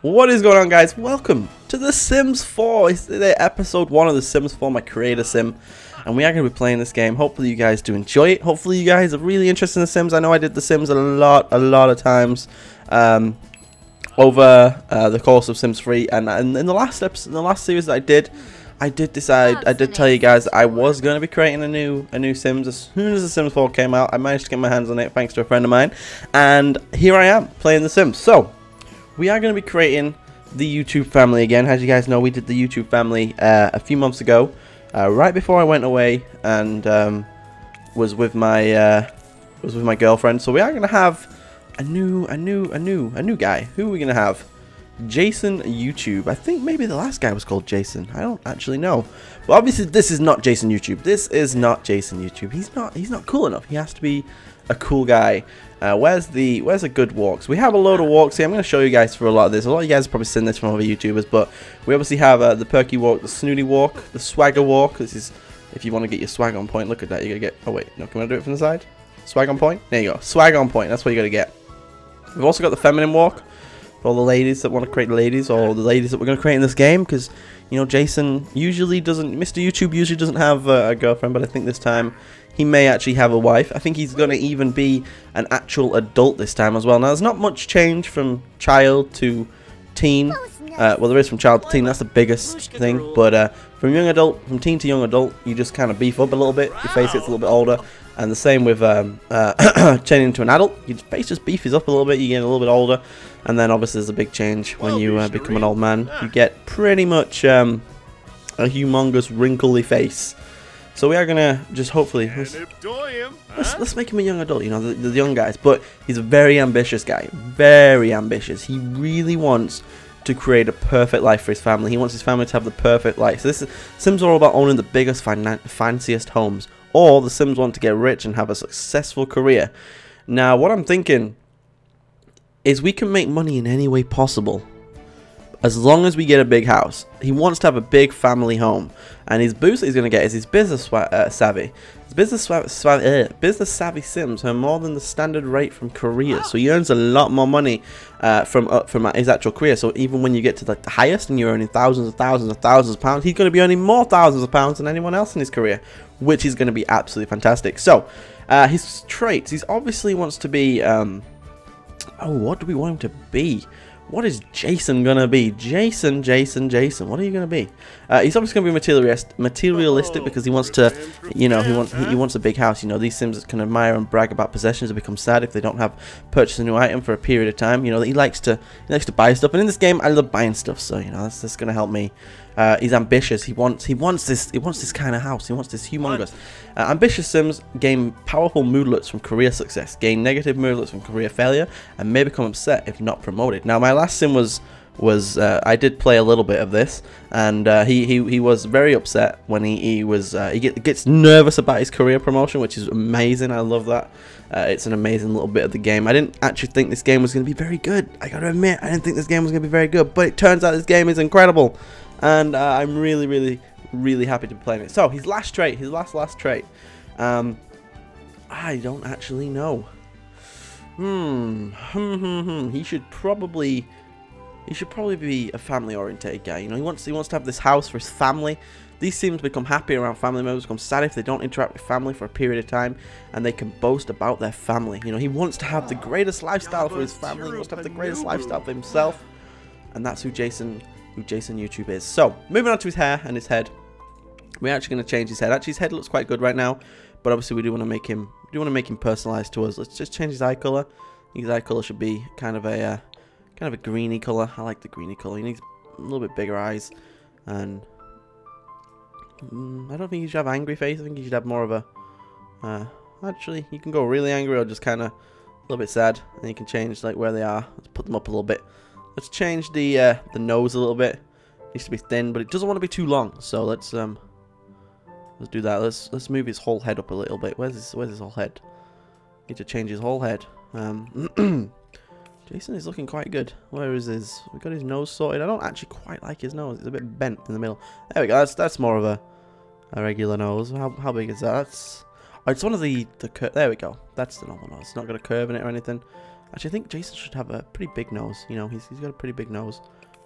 What is going on, guys? Welcome to The Sims 4. It's the episode 1 of The Sims 4, my creator sim. And we are going to be playing this game. Hopefully you guys do enjoy it. Hopefully you guys are really interested in The Sims. I know I did The Sims a lot of times over the course of Sims 3. And in the last episode, in the last series that I did tell you guys that I was going to be creating a new Sims as soon as The Sims 4 came out. I managed to get my hands on it thanks to a friend of mine. And here I am playing The Sims. So we are going to be creating the YouTube family again. As you guys know, we did the YouTube family a few months ago, right before I went away and was with my girlfriend. So we are going to have a new guy. Who are we going to have? Jason YouTube. I think maybe the last guy was called Jason. I don't actually know. But obviously this is not Jason YouTube. This is not Jason YouTube. He's not cool enough. He has to be a cool guy. Where's a good walks? We have a load of walks here. I'm going to show you guys for a lot of this. A lot of you guys have probably seen this from other YouTubers, but we obviously have the perky walk, the snooty walk, the swagger walk. This is if you want to get your swag on point. Look at that. You're going to get... Oh, wait. No, can I do it from the side? Swag on point? There you go. Swag on point. That's what you got to get. We've also got the feminine walk for all the ladies that want to create ladies, or the ladies that we're going to create in this game, because, you know, Jason usually doesn't... Mr. YouTube usually doesn't have a girlfriend, but I think this time he may actually have a wife. I think he's going to even be an actual adult this time as well. Now, there's not much change from child to teen. Well, there is from child to teen. That's the biggest thing. But from young adult, from teen to young adult, you just kind of beef up a little bit. Your face gets a little bit older. And the same with changing into an adult. Your face just beefs up a little bit. You get a little bit older. And then, obviously, there's a big change when you become an old man. You get pretty much a humongous, wrinkly face. So we are gonna just hopefully let's make him a young adult, you know, the young guys. But he's a very ambitious guy, very ambitious. He really wants to create a perfect life for his family. He wants his family to have the perfect life. So Sims are all about owning the biggest, fanciest homes. Or the Sims want to get rich and have a successful career. Now, what I'm thinking is we can make money in any way possible, as long as we get a big house. He wants to have a big family home, and his boost that he's going to get is his business savvy. His business savvy Sims earn more than the standard rate from Korea, so he earns a lot more money from his actual career. So even when you get to like the highest and you're earning thousands of pounds, he's going to be earning more thousands of pounds than anyone else in his career, which is going to be absolutely fantastic. So his traits, he obviously wants to be what do we want him to be? What is Jason gonna be? Jason. What are you gonna be? He's obviously gonna be materialistic because he wants to, you know, he wants a big house. You know, these Sims can admire and brag about possessions and become sad if they don't have purchased a new item for a period of time. You know, he likes to buy stuff, and in this game, I love buying stuff. So you know, that's gonna help me. He's ambitious. He wants this kind of house. He wants this humongous. Ambitious Sims gain powerful moodlets from career success, gain negative moodlets from career failure, and may become upset if not promoted. Now, my last Sim was I did play a little bit of this, and he was very upset when he gets nervous about his career promotion, which is amazing. I love that. It's an amazing little bit of the game. I didn't actually think this game was going to be very good. I gotta admit, I didn't think this game was going to be very good, but it turns out this game is incredible. And I'm really happy to be playing it. So his last trait, his last trait, I don't actually know. He should probably be a family-oriented guy. You know, he wants to have this house for his family. These Sims become happy around family members, become sad if they don't interact with family for a period of time, and they can boast about their family. You know, he wants to have the greatest lifestyle for his family. He wants to have the greatest lifestyle for himself, and that's who Jason YouTube is. So, moving on to his hair and his head. We're actually going to change his head. Actually, his head looks quite good right now, but obviously we do want to make him personalized to us. Let's just change his eye color. His eye color should be kind of a greeny color. I like the greeny color. He needs a little bit bigger eyes, and I don't think he should have angry face. I think he should have more of a actually, you can go really angry or just kind of a little bit sad, and you can change like where they are. Let's put them up a little bit. Let's change the nose a little bit. It needs to be thin, but it doesn't want to be too long. So let's do that. Let's move his whole head up a little bit. Where's his whole head? Need to change his whole head. Jason is looking quite good. Where is his? We got his nose sorted. I don't actually quite like his nose. It's a bit bent in the middle. There we go. That's more of a regular nose. How big is that? It's one of the curve. There we go. That's the normal nose. It's not got a curve in it or anything. Actually, I think Jason should have a pretty big nose. You know, he's got a pretty big nose.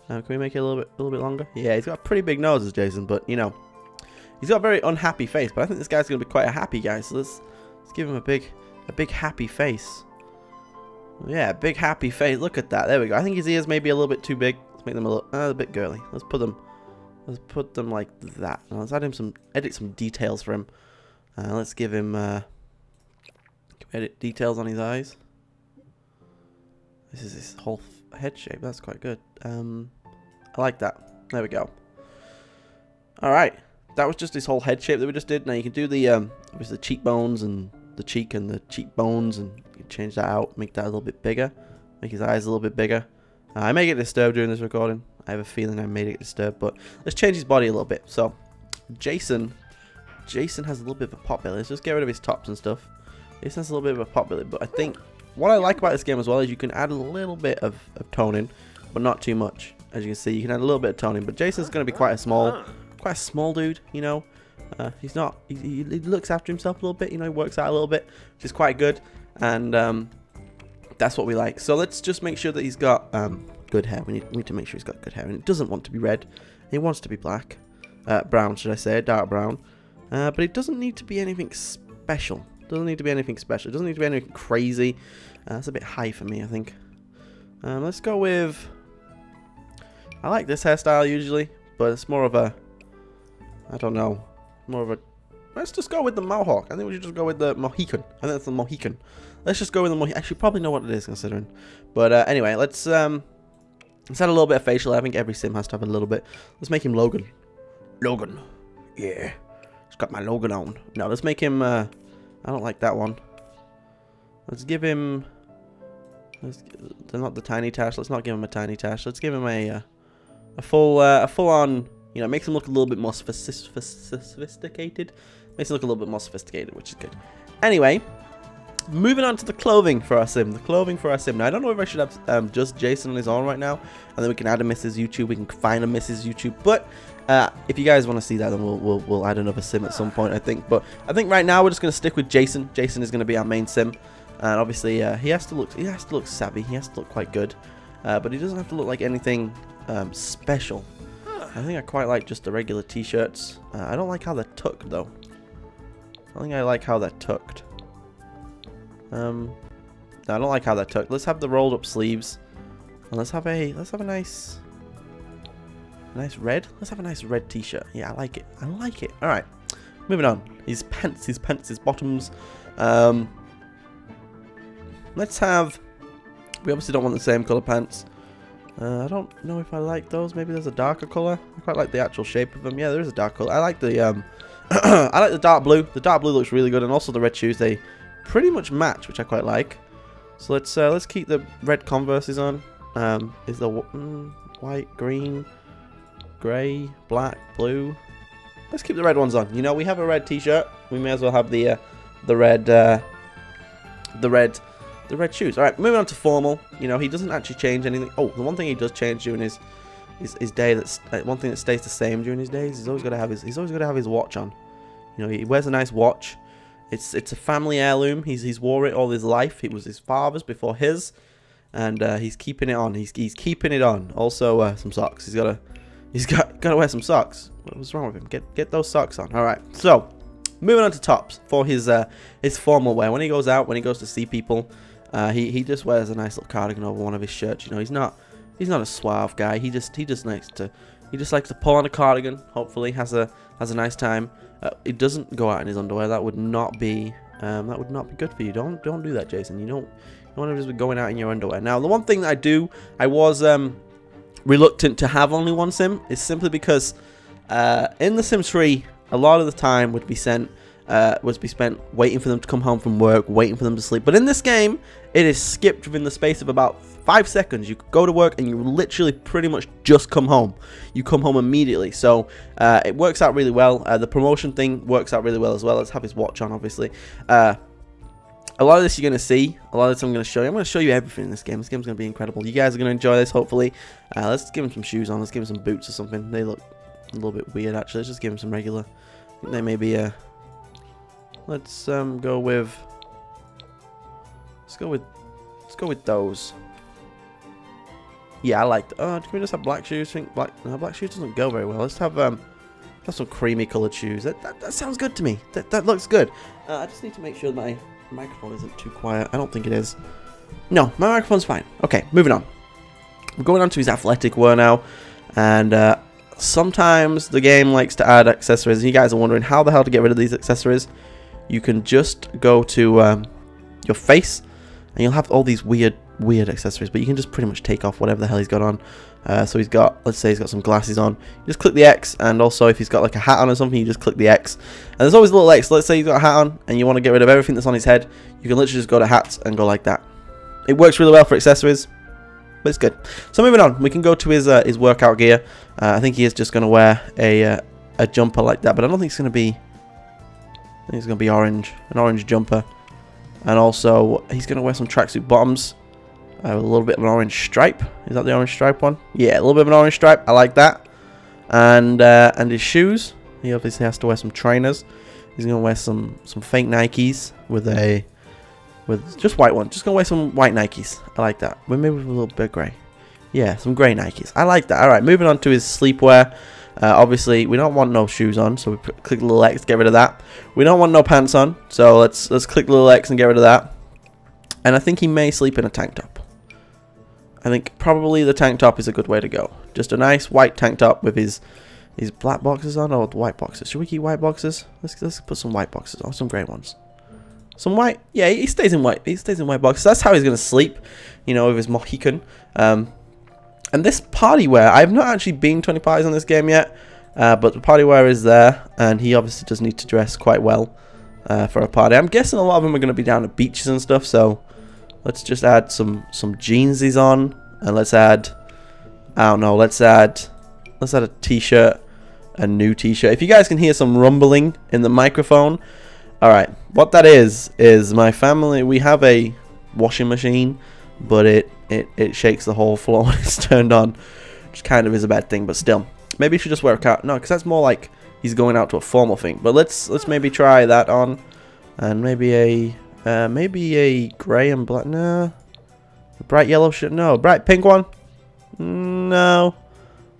Can we make it a little bit longer? Yeah, he's got a pretty big nose as Jason, but you know, he's got a very unhappy face. But I think this guy's gonna be quite a happy guy. So let's give him a big happy face. Yeah, big happy face. Look at that. There we go. I think his ears may be a little bit too big. Let's make them a bit girly. Let's put them like that. Now let's edit some details for him. Let's give him edit details on his eyes. This is his whole head shape. That's quite good. I like that. There we go. All right, that was just his whole head shape that we just did. Now you can do the obviously the cheekbones and the cheek and the cheekbones, and you can change that out, make that a little bit bigger, make his eyes a little bit bigger. I may get disturbed during this recording. I have a feeling I may get disturbed, but let's change his body a little bit. So Jason has a little bit of a pot belly. Let's just get rid of his tops and stuff. Jason has a little bit of a pot belly, but I think what I like about this game as well is you can add a little bit of toning, but not too much. As you can see, you can add a little bit of toning, but Jason's going to be quite a small dude, you know. He's not. He looks after himself a little bit, you know. He works out a little bit, which is quite good, and that's what we like. So let's just make sure that he's got good hair. We need to make sure he's got good hair, and it doesn't want to be red. It wants to be black, brown, should I say, dark brown. But it doesn't need to be anything special. Doesn't need to be anything special. It doesn't need to be anything crazy. That's a bit high for me, I think. Let's go with. I like this hairstyle usually, but it's more of a. I don't know. More of a. Let's just go with the mohawk. I think we should just go with the Mohican. I think that's the Mohican. Let's just go with the Mohican. I should probably know what it is considering. But anyway, let's add a little bit of facial hair. I think every sim has to have a little bit. Let's make him Logan. Logan. Yeah. It's got my Logan on. No, let's make him. I don't like that one. Let's give him. They're not the tiny tash. Let's not give him a tiny tash. Let's give him a full on. You know, makes him look a little bit more sophisticated. Makes him look a little bit more sophisticated, which is good. Anyway, moving on to the clothing for our sim. The clothing for our sim. Now, I don't know if I should have just Jason on his own right now, and then we can add a Mrs. YouTube. We can find a Mrs. YouTube. But if you guys want to see that, then we'll add another sim at some point, I think. But I think right now we're just going to stick with Jason. Jason is going to be our main sim, and obviously he has to look savvy. He has to look quite good, but he doesn't have to look like anything special. I think I quite like just the regular t-shirts. I don't like how they're tucked though. I think I like how they're tucked. No, I don't like how they're tucked. Let's have the rolled up sleeves, and let's have a nice red. Let's have a nice red t-shirt. Yeah, I like it. I like it. All right, moving on. His pants, his bottoms. Let's have. We obviously don't want the same color pants. I don't know if I like those. Maybe there's a darker color. I quite like the actual shape of them. Yeah, there is a dark color. I like the I like the dark blue. The dark blue looks really good, and also the red shoes. They pretty much match, which I quite like. So let's keep the red Converses on. Is the white, green, grey, black, blue? Let's keep the red ones on. You know, we have a red T-shirt. We may as well have the red shoes. All right, moving on to formal. You know, he doesn't actually change anything. Oh, the one thing he does change during his day, that's one thing that stays the same during his days. He's always got to have his watch on. You know, he wears a nice watch. It's a family heirloom. He's wore it all his life. It was his father's before his, and he's keeping it on. He's keeping it on. Also, some socks. He's got to wear some socks. What's wrong with him? Get those socks on. All right. So, moving on to tops for his formal wear. When he goes out, when he goes to see people. He just wears a nice little cardigan over one of his shirts. You know, he's not a suave guy. He just likes to pull on a cardigan. Hopefully, has a nice time. He doesn't go out in his underwear. That would not be good for you. Don't do that, Jason. You don't want to just be going out in your underwear. Now, the one thing that I was reluctant to have only one sim is simply because in The Sims 3, a lot of the time would be spent waiting for them to come home from work, waiting for them to sleep. But in this game, it is skipped within the space of about 5 seconds. You go to work and you literally pretty much just come home. You come home immediately. So it works out really well. The promotion thing works out really well as well. Let's have his watch on, obviously. A lot of this you're going to see. A lot of this I'm going to show you. I'm going to show you everything in this game. This game's going to be incredible. You guys are going to enjoy this, hopefully. Let's give him some shoes on. Let's give him some boots or something. They look a little bit weird, actually. Let's just give him some regular. I think they may be... Let's go with Let's go with those. Yeah, I like. Can we just have black shoes? Think black? No, black shoes doesn't go very well. Let's have some creamy coloured shoes. That sounds good to me. That looks good. I just need to make sure my microphone isn't too quiet. I don't think it is. No, my microphone's fine. Okay, moving on. We're going on to his athletic wear now, and sometimes the game likes to add accessories. You guys are wondering how the hell to get rid of these accessories. You can just go to your face, and you'll have all these weird accessories, but you can just pretty much take off whatever the hell he's got on. So he's got, let's say he's got some glasses on, you just click the X, and also if he's got like a hat on or something, you just click the X. And there's always a little X. Let's say he's got a hat on and you want to get rid of everything that's on his head, you can literally just go to hats and go like that. It works really well for accessories, but it's good. So moving on, we can go to his workout gear. I think he is just going to wear a jumper like that, but I don't think it's going to be, I think it's going to be orange, an orange jumper. And also he's going to wear some tracksuit bottoms. A little bit of an orange stripe. Is that the orange stripe one? Yeah, a little bit of an orange stripe. I like that. And his shoes. He obviously has to wear some trainers. He's gonna wear some fake Nikes with just white ones. Just gonna wear some white Nikes. I like that. Maybe with a little bit of grey. Yeah, some grey Nikes. I like that. All right, moving on to his sleepwear. Obviously, we don't want no shoes on, so we click the little X to get rid of that. We don't want no pants on, so let's click the little X and get rid of that. And I think he may sleep in a tank top. I think probably the tank top is a good way to go. Just a nice white tank top with his black boxes on, or white boxes. Should we keep white boxes? Let's put some white boxes on, some grey ones. Some white. Yeah, he stays in white. He stays in white boxes. That's how he's gonna sleep, you know, with his Mohican. And this party wear, I've not actually been to any parties on this game yet, but the party wear is there, and he obviously does need to dress quite well for a party. I'm guessing a lot of them are gonna be down at beaches and stuff, so. Let's just add some jeansies on, and let's add, I don't know, let's add a t-shirt, a new t-shirt. If you guys can hear some rumbling in the microphone, all right, what that is my family, we have a washing machine, but it shakes the whole floor when it's turned on, which kind of is a bad thing, but still. Maybe you should just wear a cat. No, because that's more like he's going out to a formal thing. But let's maybe try that on, and maybe a grey and black. No, a bright yellow shirt. No, bright pink one. No,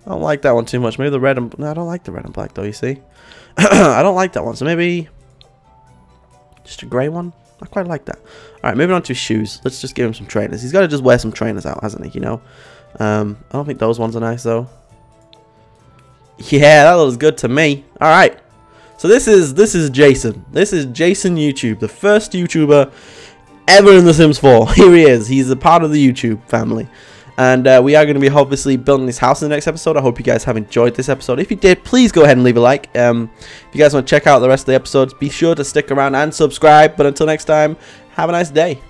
I don't like that one too much. Maybe the red and no, I don't like the red and black though. You see, I don't like that one. So maybe just a grey one. I quite like that. All right, moving on to his shoes. Let's just give him some trainers. He's got to just wear some trainers out, hasn't he? You know. I don't think those ones are nice though. Yeah, that looks good to me. All right. So this is Jason. This is Jason YouTube, the first YouTuber ever in The Sims 4. Here he is. He's a part of the YouTube family. And we are going to be obviously building this house in the next episode. I hope you guys have enjoyed this episode. If you did, please go ahead and leave a like. If you guys want to check out the rest of the episodes, be sure to stick around and subscribe. But until next time, have a nice day.